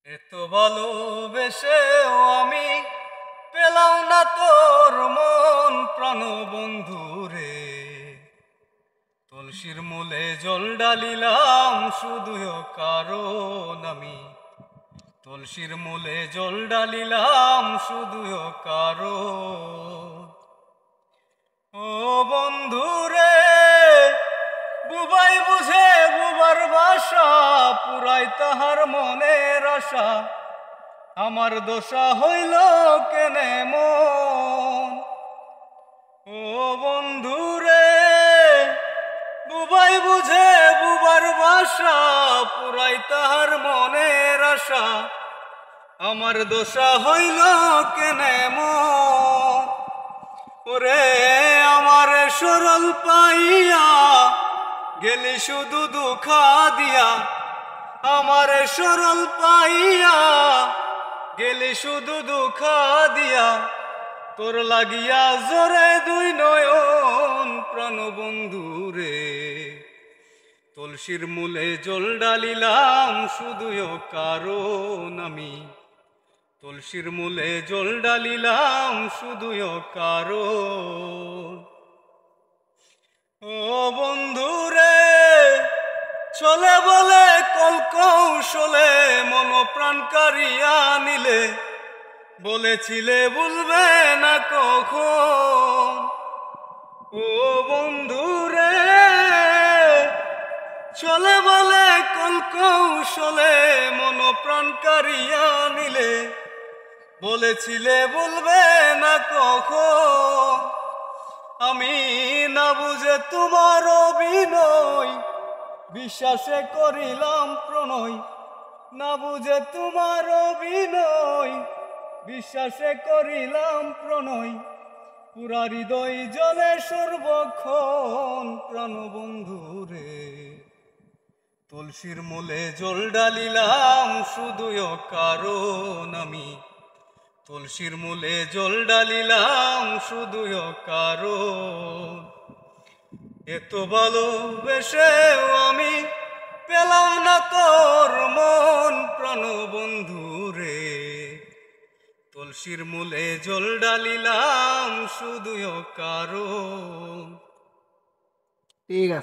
এত ভালোবেসেও আমি পেলাম না তোর মন প্রাণ বন্ধু রে। তুলসীর মূলে জল ডালিলাম শুধু কারণ আমি, তুলসীর মূলে জল ডালিলাম শুধু কারণ। ও বন্ধু রে, বুবাই বুঝে বুবার বাসা, পুরাই তাহার মনের আশা, আমার দোষা হইল কেনে মন। ও বন্ধু রে, বুবাই বুঝে বুবার বাসা, পুরাই তাহার মনের আশা, আমার দোষা হইল কেনে মন। ওরে আমার সরল পাইয়া গেলি শুধু দুঃখা দিয়া, আমার সরল পাইয়া গেলি শুধু দুঃখা দিয়া, তোর লাগিয়া জোরে দুই নয়ন প্রাণ বন্ধু রে। তুলসীর মূলে জল ডালিলাম শুধু কারণ আমি, তুলসীর মূলে জল ডালিলাম শুধু কারণ। ও বন্ধু রে, চলে বলে কল কৌশলে মন প্রাণ কারিয়া নিলে, বলেছিলে ভুলবে না কখন। ও বন্ধু রে, চলে বলে কল কৌশলে মন প্রাণ কারিয়া নিলে, বলেছিলে ভুলবে না কখন। আমি না বুঝে তোমার অভিনয় বিশ্বাসে করিলাম প্রণয়, না বুঝে তোমার অভিনয় বিশ্বাসে করিলাম প্রণয়, পুরা হৃদয় জলে সর্বক্ষণ প্রাণ বন্ধু রে। তুলসীর মূলে জল ডালিলাম শুধু কারণ আমি, তুলসীর মূলে জল ডালিলাম শুধু কারণ। এত ভালোবেসেও আমি পেলাম না তোর মন প্রাণ বন্ধু রে। তুলসীর মূলে জল ডালিলাম শুধু কারণ। ঠিক আছে।